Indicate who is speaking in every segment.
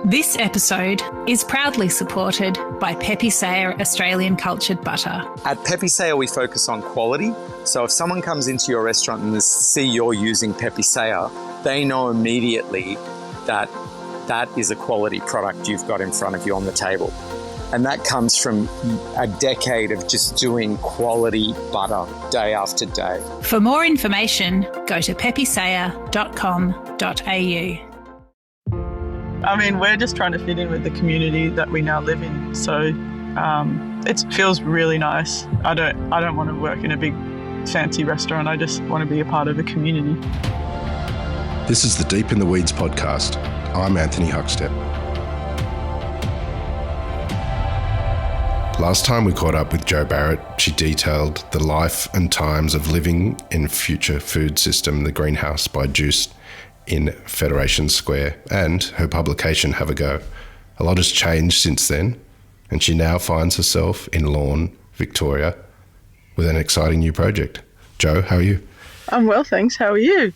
Speaker 1: This episode is proudly supported by Pepe Sayer Australian Cultured Butter.
Speaker 2: At Pepe Sayer, we focus on quality. So if someone comes into your restaurant and they see you're using Pepe Sayer, they know immediately that that is a quality product you've got in front of you on the table. And that comes from a decade of just doing quality butter day after day.
Speaker 1: For more information, go to pepesayer.com.au.
Speaker 3: I mean, we're just trying to fit in with the community that we now live in. So it feels really nice. I don't want to work in a big fancy restaurant. I just want to be a part of a community.
Speaker 4: This is the Deep in the Weeds podcast. I'm Anthony Huckstep. Last time we caught up with Jo Barrett, she detailed the life and times of living in Future Food System, the greenhouse by Joost in Federation Square, and her publication Have a Go. A lot has changed since then, and she now finds herself in Lorne, Victoria, with an exciting new project. Jo, how are you?
Speaker 3: I'm well, thanks. How are you?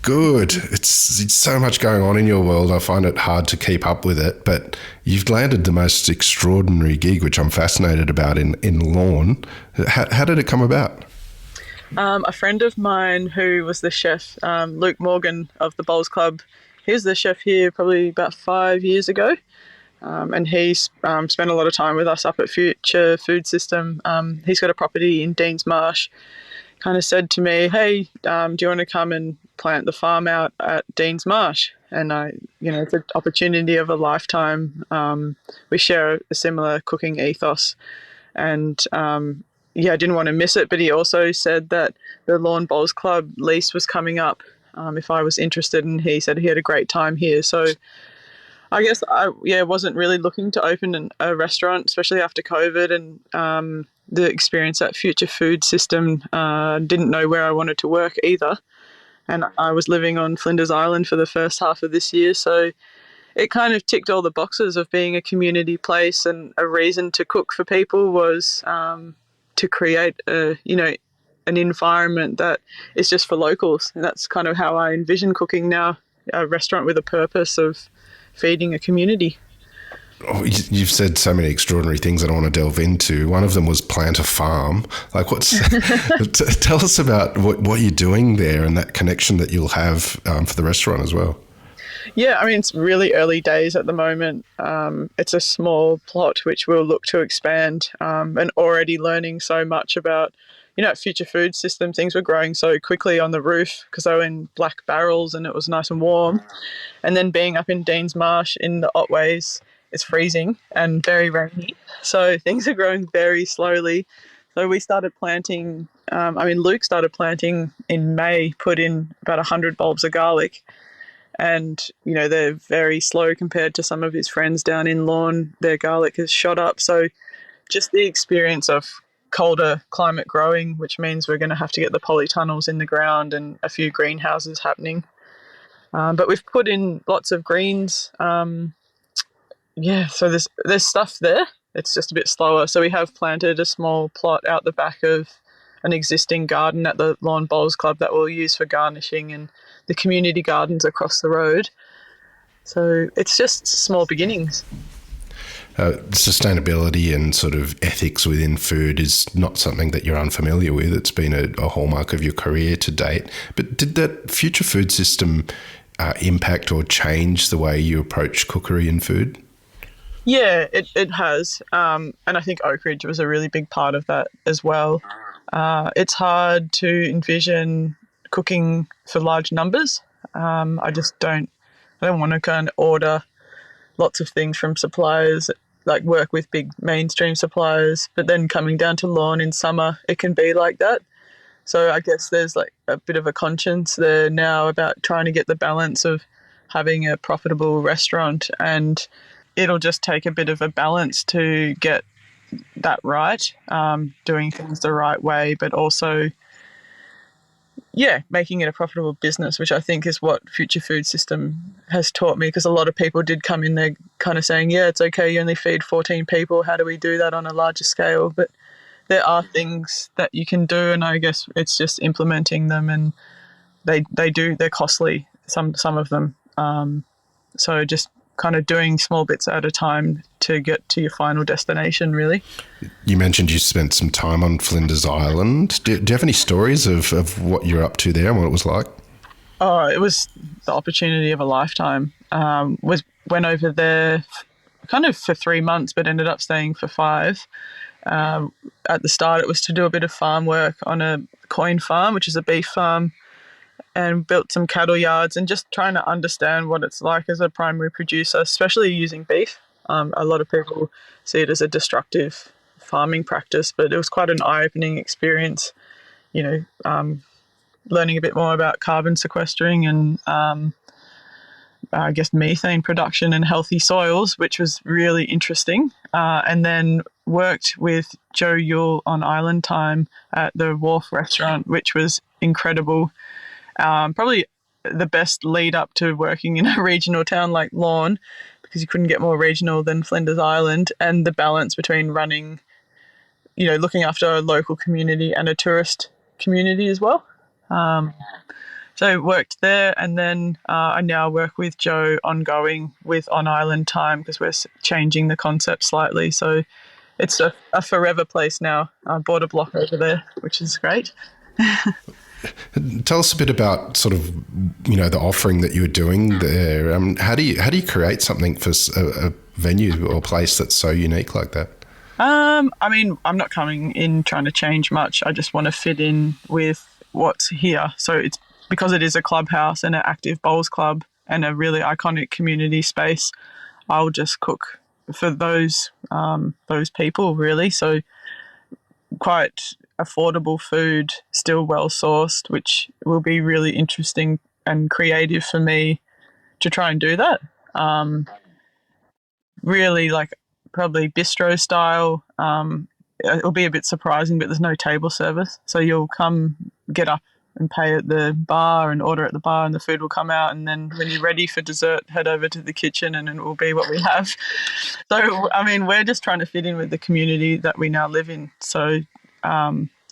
Speaker 4: Good. It's so much going on in your world. I find it hard to keep up with it, but you've landed the most extraordinary gig, which I'm fascinated about, in Lorne. How did it come about?
Speaker 3: A friend of mine who was the chef, Luke Morgan of the Bowls Club, he was the chef here probably about 5 years ago, and he spent a lot of time with us up at Future Food System. He's got a property in Deans Marsh. Kind of said to me, hey, do you want to come and plant the farm out at Deans Marsh? And it's an opportunity of a lifetime. We share a similar cooking ethos, and I didn't want to miss it, but he also said that the Lorne Bowls Club lease was coming up if I was interested, and he said he had a great time here. So I guess I wasn't really looking to open a restaurant, especially after COVID, and the experience at Future Food System, didn't know where I wanted to work either. And I was living on Flinders Island for the first half of this year, so it kind of ticked all the boxes of being a community place, and a reason to cook for people was to create an environment that is just for locals. And that's kind of how I envision cooking now, a restaurant with a purpose of feeding a community.
Speaker 4: Oh, you've said so many extraordinary things that I want to delve into. One of them was plant a farm. Like, tell us about what you're doing there and that connection that you'll have for the restaurant as well.
Speaker 3: Yeah, I mean, it's really early days at the moment. It's a small plot which we'll look to expand, and already learning so much about, at Future Food System, things were growing so quickly on the roof because they were in black barrels and it was nice and warm. And then being up in Deans Marsh in the Otways, it's freezing and very rainy. So things are growing very slowly. So we started planting, Luke started planting in May, put in about 100 bulbs of garlic. And, they're very slow compared to some of his friends down in Lorne. Their garlic has shot up. So just the experience of colder climate growing, which means we're going to have to get the polytunnels in the ground and a few greenhouses happening. But we've put in lots of greens. So there's stuff there. It's just a bit slower. So we have planted a small plot out the back of an existing garden at the Lorne Bowls Club that we'll use for garnishing, and the community gardens across the road. So it's just small beginnings.
Speaker 4: Sustainability and sort of ethics within food is not something that you're unfamiliar with. It's been a hallmark of your career to date. But did that Future Food System impact or change the way you approach cookery and food?
Speaker 3: Yeah, it has. And I think Oak Ridge was a really big part of that as well. It's hard to envision cooking for large numbers. I don't want to kind of order lots of things from suppliers, like work with big mainstream suppliers, but then coming down to Lorne in summer, it can be like that. So I guess there's like a bit of a conscience there now about trying to get the balance of having a profitable restaurant, and it'll just take a bit of a balance to get that right, doing things the right way, but also, making it a profitable business, which I think is what Future Food System has taught me, because a lot of people did come in there kind of saying, it's okay, you only feed 14 people. How do we do that on a larger scale? But there are things that you can do, and I guess it's just implementing them, and they're costly, some of them. So just kind of doing small bits at a time to get to your final destination, really.
Speaker 4: You mentioned you spent some time on Flinders Island. Do you have any stories of what you're up to there and what it was like?
Speaker 3: Oh, it was the opportunity of a lifetime. Went over there kind of for 3 months, but ended up staying for 5. At the start, it was to do a bit of farm work on a coin farm, which is a beef farm, and built some cattle yards, and just trying to understand what it's like as a primary producer, especially using beef. A lot of people see it as a destructive farming practice, but it was quite an eye-opening experience, learning a bit more about carbon sequestering and I guess methane production and healthy soils, which was really interesting. And then worked with Jo on island time at the Wharf restaurant, which was incredible. Probably the best lead up to working in a regional town like Lorne, because you couldn't get more regional than Flinders Island, and the balance between running, looking after a local community and a tourist community as well. So I worked there, and then I now work with Jo ongoing with On Island Time, because we're changing the concept slightly. So it's a forever place now. I bought a block over there, which is great.
Speaker 4: Tell us a bit about sort of, the offering that you were doing there. How do you create something for a venue or place that's so unique like that?
Speaker 3: I'm not coming in trying to change much. I just want to fit in with what's here. So it's because it is a clubhouse and an active bowls club and a really iconic community space. I'll just cook for those people, really. So quite affordable food, still well sourced, which will be really interesting and creative for me to try and do that. Really, like, probably bistro style. It'll be a bit surprising, but there's no table service. So you'll come, get up and pay at the bar and order at the bar, and the food will come out, and then when you're ready for dessert, head over to the kitchen and it will be what we have. So, we're just trying to fit in with the community that we now live in. So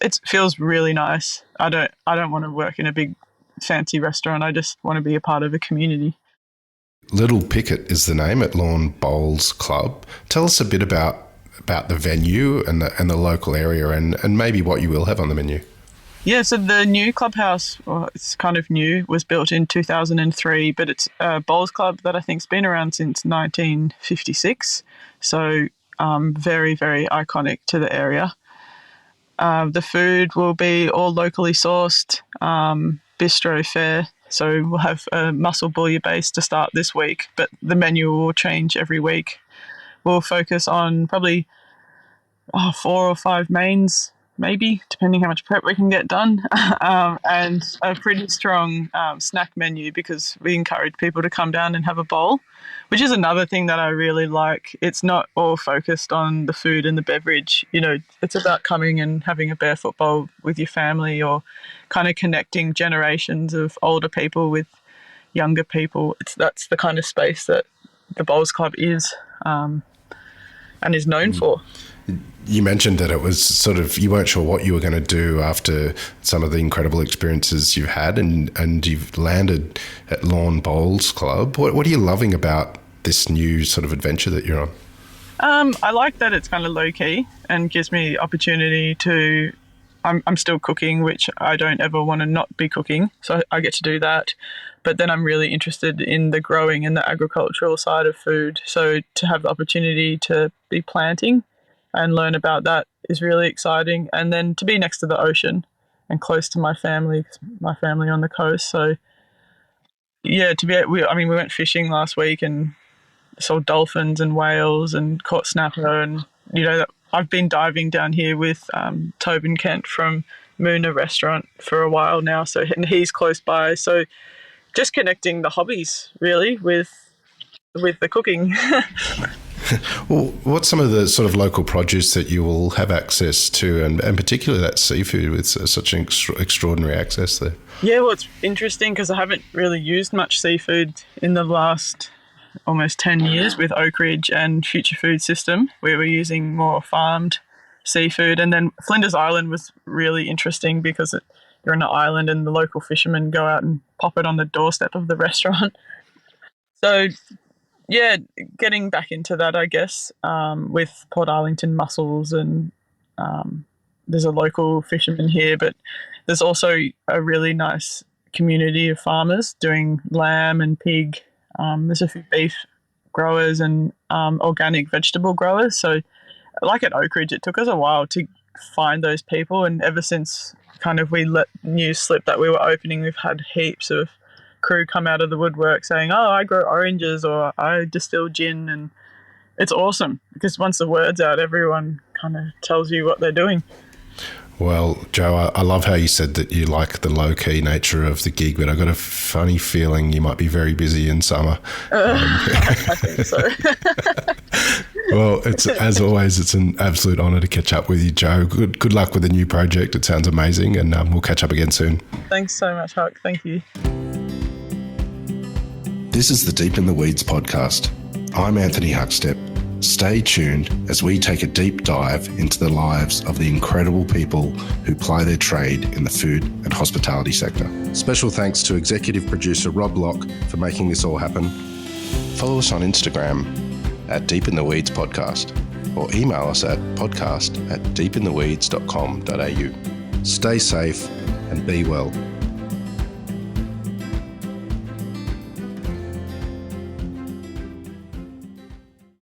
Speaker 3: it feels really nice. I don't want to work in a big fancy restaurant. I just want to be a part of a community.
Speaker 4: Little Picket is the name at Lorne Bowls Club. Tell us a bit about the venue and the local area, and maybe what you will have on the menu.
Speaker 3: Yeah, so the new clubhouse, it's kind of new, was built in 2003, but it's a bowls club that I think's been around since 1956. So very, very iconic to the area. The food will be all locally sourced, bistro fare. So we'll have a mussel bouillabaisse to start this week, but the menu will change every week. We'll focus on probably 4 or 5 mains, maybe, depending how much prep we can get done, and a pretty strong snack menu, because we encourage people to come down and have a bowl, which is another thing that I really like. It's not all focused on the food and the beverage. It's about coming and having a barefoot bowl with your family, or kind of connecting generations of older people with younger people. That's the kind of space that the Bowls Club is and is known for.
Speaker 4: You mentioned that it was sort of, you weren't sure what you were going to do after some of the incredible experiences you've had, and you've landed at Lorne Bowls Club. What are you loving about this new sort of adventure that you're on?
Speaker 3: I like that it's kind of low key and gives me opportunity to, I'm still cooking, which I don't ever want to not be cooking. So I get to do that. But then I'm really interested in the growing and the agricultural side of food. So to have the opportunity to be planting and learn about that is really exciting. And then to be next to the ocean and close to my family on the coast. So yeah, we went fishing last week and saw dolphins and whales and caught snapper, and I've been diving down here with Tobin Kent from Moona Restaurant for a while now. So, and he's close by. So just connecting the hobbies really with the cooking.
Speaker 4: Well, what's some of the sort of local produce that you will have access to, and particularly that seafood with such an extraordinary access there?
Speaker 3: Yeah, well, it's interesting because I haven't really used much seafood in the last almost 10 years with Oak Ridge and Future Food System, where we're using more farmed seafood. And then Flinders Island was really interesting because you're on an island and the local fishermen go out and pop it on the doorstep of the restaurant. So Yeah, getting back into that, I guess, with Port Arlington mussels, and there's a local fisherman here, but there's also a really nice community of farmers doing lamb and pig. There's a few beef growers and organic vegetable growers. So like at Oak Ridge, it took us a while to find those people, and ever since kind of we let news slip that we were opening, we've had heaps of crew come out of the woodwork saying, oh, I grow oranges or I distill gin, and it's awesome because once the word's out, everyone kind of tells you what they're doing.
Speaker 4: Well, Jo, I love how you said that you like the low-key nature of the gig, but I've got a funny feeling you might be very busy in summer.
Speaker 3: I think so.
Speaker 4: Well, as always, it's an absolute honour to catch up with you, Jo. Good luck with the new project. It sounds amazing, and we'll catch up again soon.
Speaker 3: Thanks so much, Huck. Thank you.
Speaker 4: This is the Deep in the Weeds podcast. I'm Anthony Huckstep. Stay tuned as we take a deep dive into the lives of the incredible people who ply their trade in the food and hospitality sector. Special thanks to executive producer Rob Locke for making this all happen. Follow us on Instagram at Deep in the Weeds Podcast, or email us at podcast@deepintheweeds.com.au. Stay safe and be well.